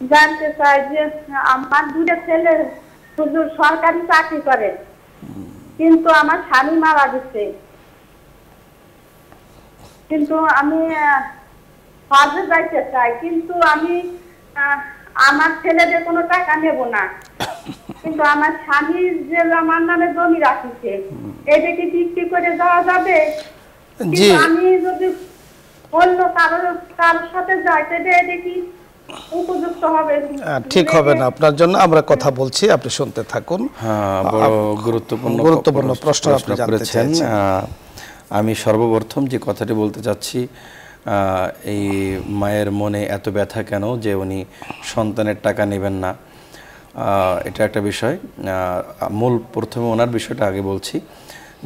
জানতে চাই যে আমার দুটো ছেলে হুজুর সরকারি চাকরি করে, কিন্তু আমার স্বামী মারা গেছে, কিন্তু আমি হজে যাইতে চাই, কিন্তু আমি আমার ছেলেদের কোনো টাকা নেব না, কিন্তু আমার স্বামী যে আমার নামে জমি রাখিছে, এটা কি বিক্রি করে দেওয়া যাবে? জি, আমি যদি অন্য কারোর সাথে যাই, এটা কি উপযুক্ত হবে? ঠিক হবে না আপনার জন্য। আমরা কথা বলছি, আপনি শুনতে থাকুন। হ্যাঁ, বড় গুরুত্বপূর্ণ প্রশ্ন আপনি জানতে চাচ্ছেন। আমি সর্বপ্রথম যে কথাটি বলতে চাচ্ছি, এই মায়ের মনে এত ব্যথা কেন যে উনি সন্তানের টাকা নেবেন না, এটা একটা বিষয়। মূল প্রথমে ওনার বিষয়টা আগে বলছি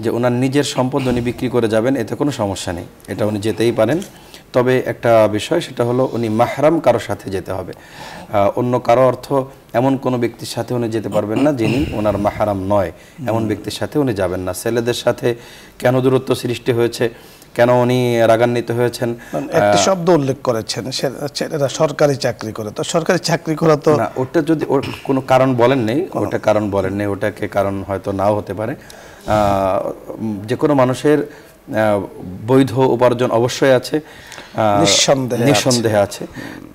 যে ওনার নিজের সম্পদ উনি বিক্রি করে যাবেন, এতে কোনো সমস্যা নেই, এটা উনি যেতেই পারেন। তবে একটা বিষয়, সেটা হলো উনি মাহরাম কারোর সাথে যেতে হবে। অন্য কারো অর্থ এমন কোনো ব্যক্তির সাথে উনি যেতে পারবেন না যিনি ওনার মাহরাম নয়, এমন ব্যক্তির সাথে উনি যাবেন না। ছেলেদের সাথে কেন দূরত্ব সৃষ্টি হয়েছে, কেন উনি রাগান্বিত হয়েছেন, একটি শব্দ উল্লেখ করেছেন, ছেলেরা সরকারি চাকরি করে, তো সরকারি চাকরি করা তো না, ওটা যদি ওর কোনো কারণ বলেন নেই, ওটা কারণ বলেন নেই, ওটাকে কারণ হয়তো নাও হতে পারে। যে কোনো মানুষের বৈধ উপার্জন অবশ্যই আছে, নিঃসন্দেহে আছে।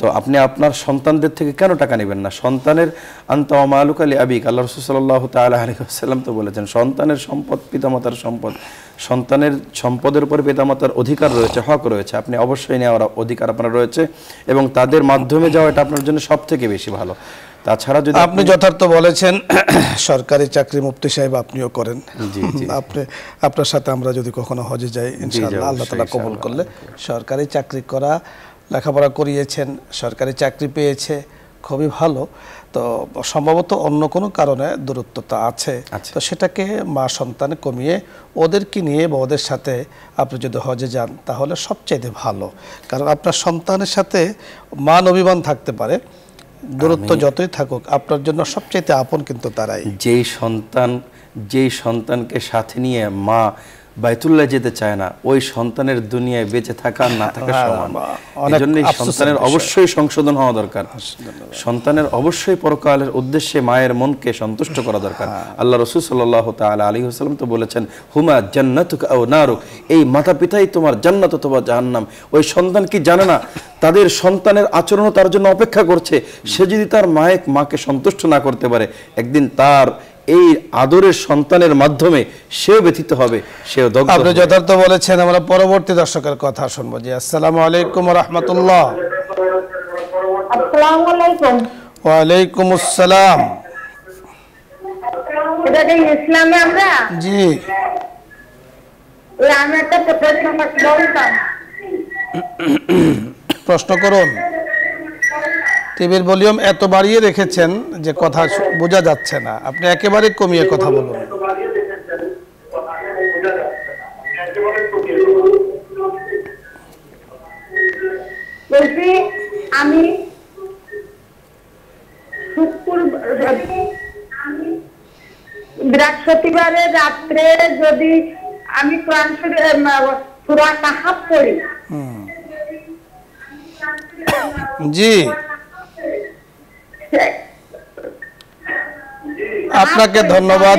তো আপনি আপনার সন্তানদের থেকে কেন টাকা নেবেন না? সন্তানের আনতা ওয়া মালুকা লিআবিক, আল্লাহ রাসূল সাল্লাল্লাহু তাআলা আলাইহি ওয়াসাল্লাম তো বলেছেন, সন্তানের সম্পদ পিতামাতার সম্পদ, সন্তানের সম্পদের উপর পিতামাতার অধিকার রয়েছে, হক রয়েছে, আপনি অবশ্যই নেওয়ার অধিকার আপনার রয়েছে, এবং তাদের মাধ্যমে যাওয়া এটা আপনার জন্য সবথেকে বেশি ভালো। তাছাড়া যদি আপনি যথার্থ বলেছেন, সরকারি চাকরি মুফতি সাহেব আপনিও করেন, আপনার সাথে আমরা যদি কখনো হজে যাই ইনশাআল্লাহ, আল্লাহ তাআলা কবুল করলে, সরকারি চাকরি করা, লেখাপড়া করিয়েছেন, সরকারি চাকরি পেয়েছে, খুবই ভালো। তো সম্ভবত অন্য কোনো কারণে দূরত্বতা আছে, তো সেটাকে মা সন্তানে কমিয়ে ওদেরকে নিয়ে বা ওদের সাথে আপনি যদি হজে যান তাহলে সবচাইতে ভালো। কারণ আপনার সন্তানের সাথে মান অভিমান থাকতে পারে, দূরত্ব যতই থাকুক আপনার জন্য সবচাইতে আপন কিন্তু তারাই। যেই সন্তানকে সাথে নিয়ে মা বাইতুল্লাহ যেতে চায় না, ওই সন্তানের দুনিয়ায় বেঁচে থাকা না থাকা সমান। এজন্য সন্তানের অবশ্যই সংশোধন হওয়া দরকার, সন্তানের অবশ্যই পরকালের উদ্দেশ্যে মায়ের মনকে সন্তুষ্ট করা দরকার। আল্লাহ রাসূল সাল্লাল্লাহু তাআলা আলাইহি ওয়াসাল্লাম তো বলেছেন, হুমা জান্নাতুকা আও নারুক, এই মাতা পিতাই তোমার জান্নাত অথবা জাহান্নাম। ওই সন্তান কি জানে না তাদের সন্তানের আচরণও তার জন্য অপেক্ষা করছে? সে যদি তার মাকে সন্তুষ্ট না করতে পারে, একদিন তার এই আদরের সন্তানের মাধ্যমে সেও ব্যথিত হবে, সেও দগ্ধ হবে। আপনি যথার্থ বলেছেন। আমরা পরবর্তী দর্শকের কথা শুনবো। জি, আসসালামু আলাইকুম ওয়া রাহমাতুল্লাহ। আসসালামু আলাইকুম। ওয়া আলাইকুম আসসালাম। এটা কি ইসলামে আমরা? জি, আমি একটা প্রশ্ন করতাম। প্রশ্ন করুন। টিভির ভলিউম এত বাড়িয়ে রেখেছেন যে কথা বোঝা যাচ্ছে না, আপনি একেবারে কমিয়ে কথা বলুন। বলছি আমি বৃহস্পতিবারের রাত্রে যদি আমি কোরআন শরীফ সূরা কাহাফ পড়ি। জি, আপনাকে ধন্যবাদ।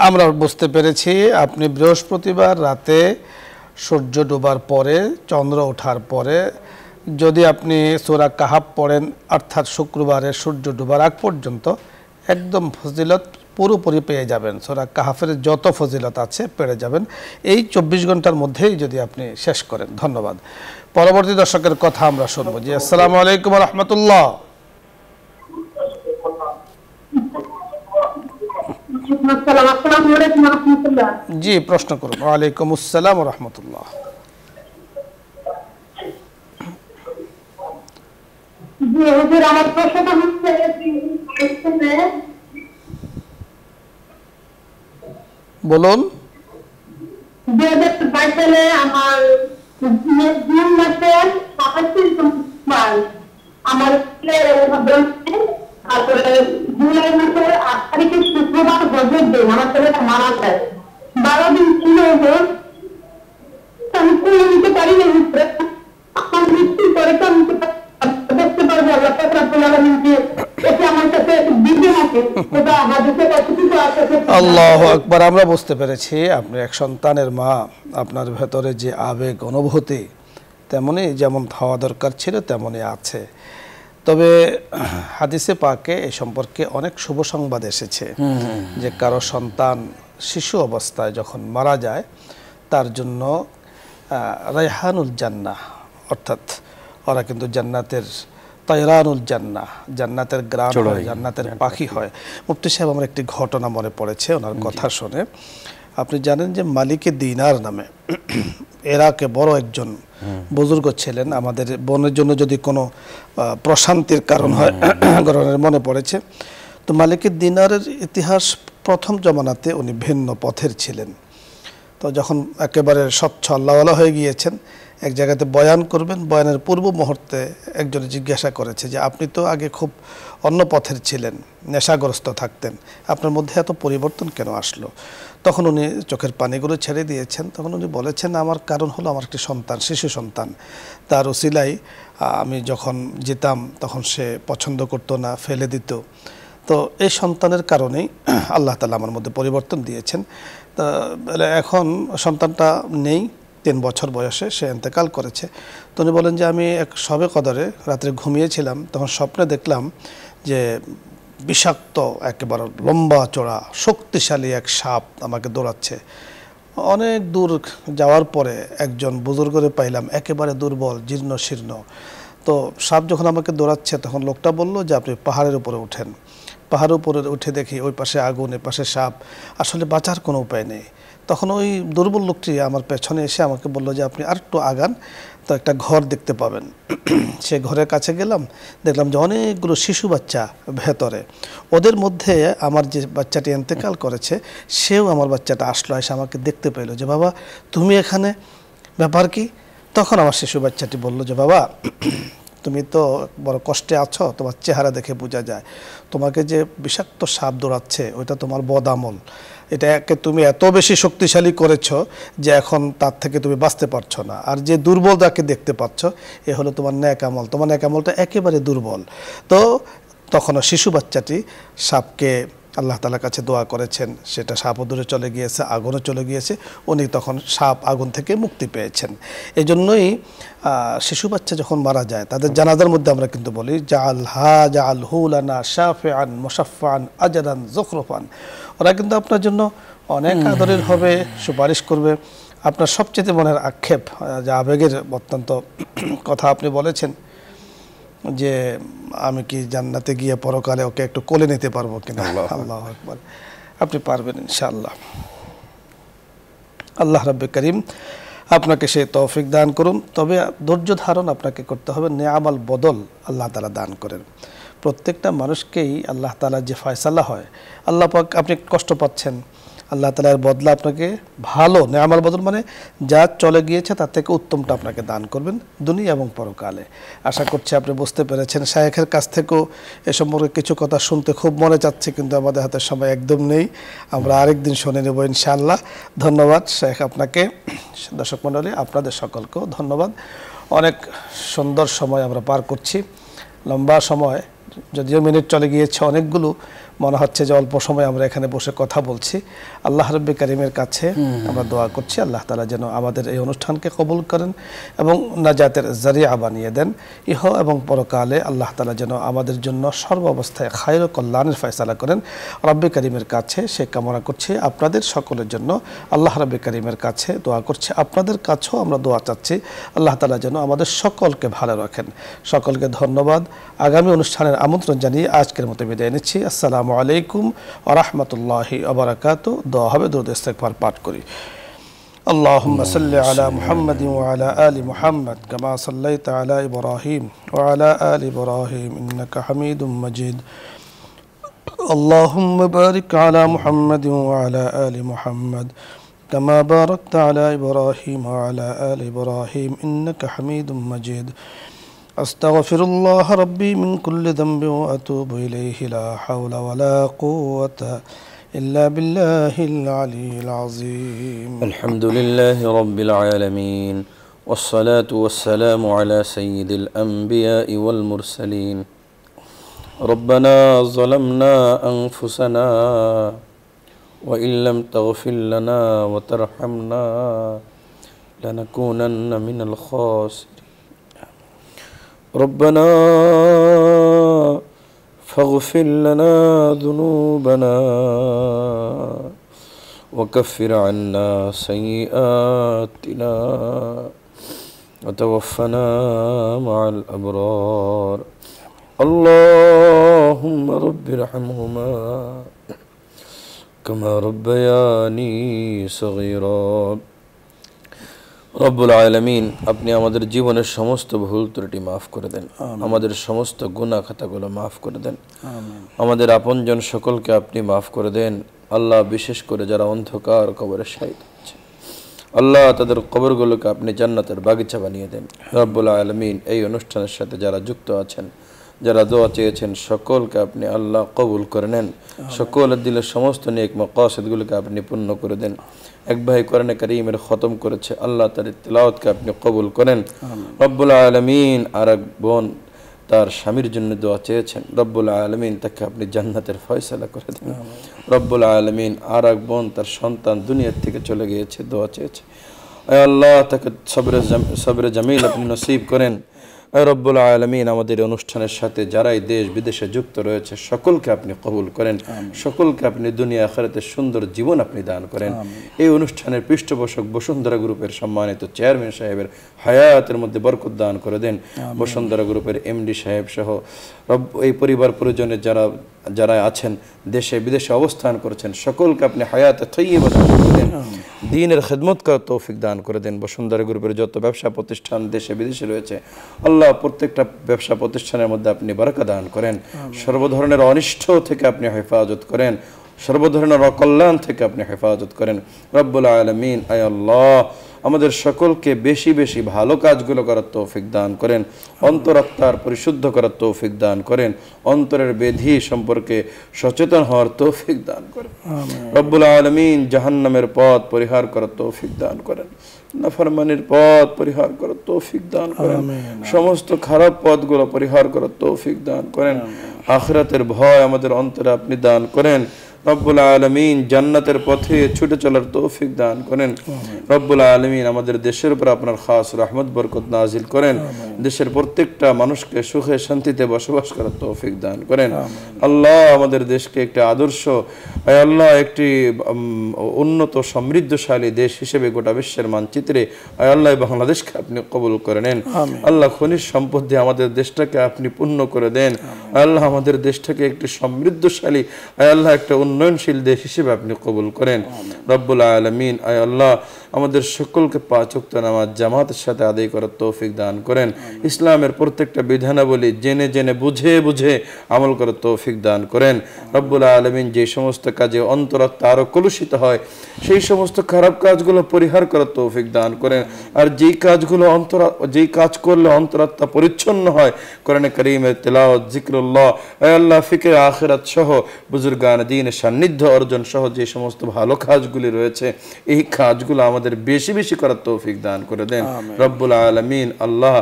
আমরা বুঝতে পেরেছি আপনি বৃহস্পতিবার রাতে সূর্য ডোবার পরে, চন্দ্র ওঠার পরে যদি আপনি সূরা কাহাফ পড়েন, অর্থাৎ শুক্রবারের সূর্য ডোবার আগ পর্যন্ত একদম ফজিলত পুরোপুরি পেয়ে যাবেন। সূরা কাহাফের যত ফজিলত আছে পেয়ে যাবেন এই 24 ঘন্টার মধ্যেই যদি আপনি শেষ করেন। ধন্যবাদ। পরবর্তী দর্শকের কথা আমরা শুনবো। জি, আসসালামু আলাইকুম ওয়া রাহমাতুল্লাহ। জি, প্রশ্ন করুন। ওয়া আলাইকুম আসসালাম ওয়া রাহমাতুল্লাহ। জি হুজুর, আমার প্রশ্নটা হচ্ছে বলুন। 2022 সালে আমার জুন মাসে 27 আমার তারপরে জুলাই মাসের 8 তারিখে শুক্রবার বছর দিন আমার ছেলেটা মারা যায়। 12 দিন ছিল, আমি কোনো নিতে পারি না। আমার মৃত্যুর পরে তো আমি দেখতে পারবো আল্লাহ আমার সাথে দিবে নাকি, ওটা হাদিসে কতটুকু আছে। আল্লাহু আকবার। আমরা বুঝতে পেরেছি আপনি এক সন্তানের মা, আপনার ভেতরে যে আবেগ অনুভূতি তেমনি যেমন হওয়া দরকার ছিল তেমনই আছে। তবে হাদিসে পাকে এ সম্পর্কে অনেক শুভ সংবাদ এসেছে যে কারো সন্তান শিশু অবস্থায় যখন মারা যায় তার জন্য রায়হানুল জান্নাহ, অর্থাৎ ওরা কিন্তু জান্নাতের তায়রানুল জান্নাহ, জান্নাতের গ্রাম হয়, জান্নাতের পাখি হয়। মুফতি সাহেব, আমার একটি ঘটনা মনে পড়েছে ওনার কথা শুনে। আপনি জানেন যে মালিকে দিনার নামে এরাকে বড় একজন বুজুর্গ ছিলেন। আমাদের বনের জন্য যদি কোনো প্রশান্তির কারণ হয় গরনের মনে পড়েছে, তো মালিকের দিনারের ইতিহাস প্রথম জমানাতে উনি ভিন্ন পথের ছিলেন। তো যখন একেবারে স্বচ্ছ আল্লাহওয়ালা হয়ে গিয়েছেন, এক জায়গাতে বয়ান করবেন, বয়ানের পূর্ব মুহূর্তে একজন জিজ্ঞাসা করেছে যে আপনি তো আগে খুব অন্য পথের ছিলেন, নেশাগ্রস্ত থাকতেন, আপনার মধ্যে এত পরিবর্তন কেন আসলো? তখন উনি চোখের পানিগুলো ছেড়ে দিয়েছেন। তখন উনি বলেছেন, আমার কারণ হলো আমার একটি সন্তান, শিশু সন্তান, তার উসিলাই আমি যখন যেতাম তখন সে পছন্দ করতো না, ফেলে দিত। তো এই সন্তানের কারণেই আল্লাহ তাআলা আমার মধ্যে পরিবর্তন দিয়েছেন। তা এখন সন্তানটা নেই, 3 বছর বয়সে সে ইন্তেকাল করেছে। তো উনি বলেন যে আমি এক শবে কদরে রাত্রে ঘুমিয়েছিলাম, তখন স্বপ্নে দেখলাম যে বিষাক্ত একেবারে লম্বা চড়া শক্তিশালী এক সাপ আমাকে দৌড়াচ্ছে। অনেক দূর যাওয়ার পরে একজন বুজুর্গরে পাইলাম, একেবারে দুর্বল, জীর্ণ শীর্ণ। তো সাপ যখন আমাকে দৌড়াচ্ছে তখন লোকটা বলল যে আপনি পাহাড়ের উপরে উঠেন। পাহাড়ের উপরে উঠে দেখি ওই পাশে আগুন, এ পাশে সাপ, আসলে বাঁচার কোনো উপায় নেই। তখন ওই দুর্বল লোকটি আমার পেছনে এসে আমাকে বলল যে আপনি আর একটু আগান, তো একটা ঘর দেখতে পাবেন। সে ঘরের কাছে গেলাম, দেখলাম যে অনেকগুলো শিশু বাচ্চা ভেতরে, ওদের মধ্যে আমার যে বাচ্চাটি ইন্তেকাল করেছে সেও আমার বাচ্চাটা আসলো, এসে আমাকে দেখতে পেলো যে বাবা তুমি এখানে, ব্যাপার কি? তখন আমার শিশু বাচ্চাটি বলল যে বাবা তুমি তো বড় কষ্টে আছো, তোমার চেহারা দেখে বোঝা যায়, তোমাকে যে বিষাক্ত সাপ দৌড়াচ্ছে ওইটা তোমার বদামল, এটাকে তুমি এত বেশি শক্তিশালী করেছ যে এখন তার থেকে তুমি বাঁচতে পারছো না। আর যে দুর্বল যাকে দেখতে পাচ্ছ এ হলো তোমার ন্যাক আমল, তোমার ন্যাক আমলটা একেবারে দুর্বল। তো তখনও শিশু বাচ্চাটি সাপকে আল্লাহ তাআলার কাছে দোয়া করেছেন, সেটা সাপও দূরে চলে গিয়েছে, আগুনও চলে গিয়েছে, উনি তখন সাপ আগুন থেকে মুক্তি পেয়েছেন। এই জন্যই শিশু বাচ্চা যখন মারা যায় তাদের জানাজার মধ্যে আমরা কিন্তু বলি জাআলহু লানা শাফিআন মুশাফফাআন আজরান যুখরুফান। ওরা কিন্তু আপনার জন্য অনেক আদরের হবে, সুপারিশ করবে। আপনার সবচেয়ে মনের আক্ষেপ, যে আবেগের অত্যন্ত কথা আপনি বলেছেন যে আমি কি জান্নাতে গিয়ে পরকালে ওকে একটু কোলে নিতে পারবো কিনা। আল্লাহু আকবার, আপনি পারবেন ইনশাআল্লাহ। আল্লাহ রাব্বুল কারীম আপনাকে সেই তৌফিক দান করুন। তবে ধৈর্য ধারণ আপনাকে করতে হবে, নেয়ামাল বদল আল্লাহ তাআলা দান করেন। প্রত্যেকটা মানুষকেই আল্লাহ তাআলার যে ফয়সালা হয়, আল্লাহ পাক আপনি কষ্ট পাচ্ছেন, আল্লাহ তাআলার বদলা আপনাকে ভালো, নেয়ামাল বদল মানে যা চলে গিয়েছে তার থেকে উত্তমটা আপনাকে দান করবেন দুনিয়া এবং পরকালে। আশা করছি আপনি বুঝতে পেরেছেন। শায়েখের কাছ থেকেও এ সম্পর্কে কিছু কথা শুনতে খুব মনে চাচ্ছে, কিন্তু আমাদের হাতে সময় একদম নেই, আমরা আরেকদিন শুনে নেব ইনশাআল্লাহ। ধন্যবাদ শায়েখ আপনাকে। দর্শক মণ্ডলী আপনাদের সকলকেও ধন্যবাদ। অনেক সুন্দর সময় আমরা পার করছি, লম্বা সময়, যদিও মিনিট চলে গিয়েছে অনেকগুলো, মনে হচ্ছে যে অল্প সময় আমরা এখানে বসে কথা বলছি। আল্লাহ রাব্বুল কারীমের কাছে আমরা দোয়া করছি আল্লাহ তাআলা যেন আমাদের এই অনুষ্ঠানকে কবুল করেন এবং নাজাতের জরিয়া বানিয়ে দেন ইহ এবং পরকালে। আল্লাহ তাআলা যেন আমাদের জন্য সর্বাবস্থায় খায়র ও কল্যাণের ফয়সালা করেন। রাব্বুল কারীমের কাছে সে কামনা করছি আপনাদের সকলের জন্য। আল্লাহ রাব্বুল কারীমের কাছে দোয়া করছি, আপনাদের কাছেও আমরা দোয়া চাচ্ছি আল্লাহ তাআলা যেন আমাদের সকলকে ভালো রাখেন। সকলকে ধন্যবাদ। আগামী অনুষ্ঠানের আমন্ত্রণ জানিয়ে আজকের মতো বিদায় নিচ্ছি। আসসালামু আলাইকুম ওয়া রাহমাতুল্লাহি ওয়া বারাকাতুহু। দোয়া হবে, দরুদ ইস্তেগফার পাঠ করি। اللهم صل على محمد وعلى آل محمد كما صليت على إبراهيم وعلى آل إبراهيم إنك حميد مجيد. اللهم بارك على محمد وعلى آل محمد كما باركت على إبراهيم وعلى آل إبراهيم إنك حميد مجيد. أستغفر الله ربي من كل ذنب وأتوب إليه لا حول ولا قوة إلا بالله العلي العظيم. الحمد لله رب العالمين والصلاة والسلام على سيد الأنبياء والمرسلين. ربنا ظلمنا أنفسنا وإن لم تغفر لنا وترحمنا لنكونن من الخاسرين. ربنا فاغفر لنا ذنوبنا وكفر عنا سيئاتنا وتوفنا مع الأبرار. اللهم رب ارحمهما كما ربياني صغيرا রব্বুল আলামিন, আপনি আমাদের জীবনের সমস্ত ভুল ত্রুটি মাফ করে দেন, আমাদের সমস্ত গুনাহ খাতাগুলো মাফ করে দেন, আমাদের আপনজন সকলকে আপনি মাফ করে দেন। আল্লাহ, বিশেষ করে যারা অন্ধকার কবরে শায়িত হচ্ছে, আল্লাহ তাদের কবরগুলোকে আপনি জান্নাতের বাগিচা বানিয়ে দেন। রব্বুল আলামিন, এই অনুষ্ঠানের সাথে যারা যুক্ত আছেন, যারা দোয়া চেয়েছেন, সকলকে আপনি আল্লাহ কবুল করে নেন। সকলের দিলের সমস্ত নেক মাকাসিদগুলোকে আপনি পূর্ণ করে দেন। এক ভাই কোরআনে কারীমের খতম করেছে, আল্লাহ তার তিলাওয়াতকে আপনি কবুল করেন। রব্বুল আলামিন, আর এক বোন তার স্বামীর জন্য দোয়া চেয়েছেন, রব্বুল আলামিন তাকে আপনি জান্নাতের ফয়সালা করে দেন। রব্বুল আলামিন, আর এক বোন তার সন্তান দুনিয়া থেকে চলে গিয়েছে, দোয়া চেয়েছে, আয় আল্লাহ তাকে সবরে জামিল আপনি নসিব করেন। রব্বুল আলামিন, আমাদের অনুষ্ঠানের সাথে যারাই দেশ বিদেশে যুক্ত রয়েছে সকলকে আপনি কবুল করেন, সকলকে আপনি দুনিয়া আখিরাতে সুন্দর জীবন আপনি দান করেন। এই অনুষ্ঠানের পৃষ্ঠপোষক বসুন্ধরা গ্রুপের সম্মানিত চেয়ারম্যান সাহেবের হায়াতের মধ্যে বরকত দান করে দেন। বসুন্ধরা গ্রুপের এমডি সাহেব সহ এই পরিবার পরিজনের যারা আছেন, দেশে বিদেশে অবস্থান করেছেন, সকলকে আপনি হায়াতে তৈয়বা দান করে দেন, দ্বীনের খিদমত করার তৌফিক দান করে দেন। বসুন্ধরা গ্রুপের যত ব্যবসা প্রতিষ্ঠান দেশে বিদেশে রয়েছে, আল্লাহ প্রত্যেকটা ব্যবসা প্রতিষ্ঠানের মধ্যে আপনি বারাকা দান করেন, সর্বধরনের অনিষ্ট থেকে আপনি হেফাজত করেন, সর্বধরনের অকল্যাণ থেকে আপনি হেফাজত করেন। রব্বুল আলামিন, আয় আল্লাহ আমাদের সকলকে বেশি বেশি ভালো কাজগুলো করার তৌফিক দান করেন, অন্তরাত্মার পরিশুদ্ধ করার তৌফিক দান করেন, অন্তরের বেধি সম্পর্কে সচেতন হওয়ার তৌফিক দান করেন। রব্বুল আলামিন, জাহান্নামের পথ পরিহার করার তৌফিক দান করেন, নাফরমানির পথ পরিহার করার তৌফিক দান করেন, সমস্ত খারাপ পথগুলো পরিহার করার তৌফিক দান করেন। আখিরাতের ভয় আমাদের অন্তরে আপনি দান করেন। রব্বুল আলামিন, জান্নাতের পথে ছুটে চলার তৌফিক দান করেন। রব্বুল আলামিন, আমাদের দেশের উপর আপনার খাস রহমত বরকত নাজিল করেন, দেশের প্রত্যেকটা মানুষকে সুখে শান্তিতে বসবাস করার তৌফিক দান করেন। আল্লাহ আমাদের দেশকে একটি আদর্শ, আল্লাহ একটি উন্নত সমৃদ্ধশালী দেশ হিসেবে গোটা বিশ্বের মানচিত্রে আল্লাহ বাংলাদেশকে আপনি কবুল করে নেন। আল্লাহ খনিজ সম্পদ দিয়ে আমাদের দেশটাকে আপনি পূর্ণ করে দেন। আল্লাহ আমাদের দেশটাকে একটি সমৃদ্ধশালী আল্লাহ একটা উন্নয়নশীল দেশ হিসেবে আপনি কবুল করেন। রব্বুল আলামিন, আয় আল্লাহ আমাদের সকলকে 5 ওয়াক্ত নামাজ জামাতের সাথে আদায় করার তৌফিক দান করেন। ইসলামের প্রত্যেকটা বিধানাবলী জেনে জেনে বুঝে বুঝে আমল করার তৌফিক দান করেন। রব্বুল আলামিন, যে সমস্ত কাজে অন্তরাত্মা আরো কলুষিত হয় সেই সমস্ত খারাপ কাজগুলো পরিহার করার তৌফিক দান করেন। আর যেই কাজ করলে অন্তরাত্মা পরিচ্ছন্ন হয়, কোরআনে কারীমের তিলাওয়াত, জিকরুল্লাহ, আল্লাহ ফিকর আখিরাত সহ বুজুর্গান দ্বীনের সান্নিধ্য অর্জন সহ যে সমস্ত ভালো কাজগুলি রয়েছে, এই কাজগুলো আমাদের বেশি বেশি করার তৌফিক দান করে দেন। রব্বুল আলামিন, আল্লাহ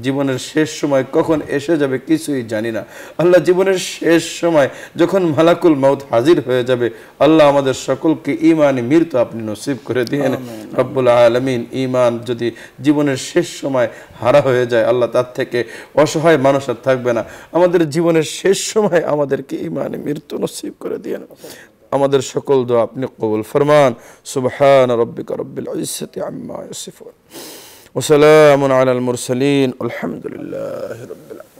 জীবনের শেষ সময় কখন এসে যাবে কিছুই জানি না। আল্লাহ জীবনের শেষ সময় যখন মালাকুল মউত হাজির হয়ে যাবে, আল্লাহ আমাদের সকলকে ঈমানে মৃত্যু আপনি নসিব করে দিয়েন। রব্বুল আলামিন, ঈমান যদি জীবনের শেষ সময় হারা হয়ে যায়, আল্লাহ তার থেকে অসহায় মানুষ আর থাকবে না। আমাদের জীবনের শেষ সময় আমাদেরকে ঈমানে মৃত্যু নসিব করে দিয়েন। আমাদের সকল দোয়া আপনি কবুল ফরমান। সুবহান রাব্বিকা রব্বিল ইজ্জাতি আম্মা ইয়াসিফুন ওয়া সালামুন আলাল মুরসালিন আলহামদুলিল্লাহি রাব্বিল আলামিন।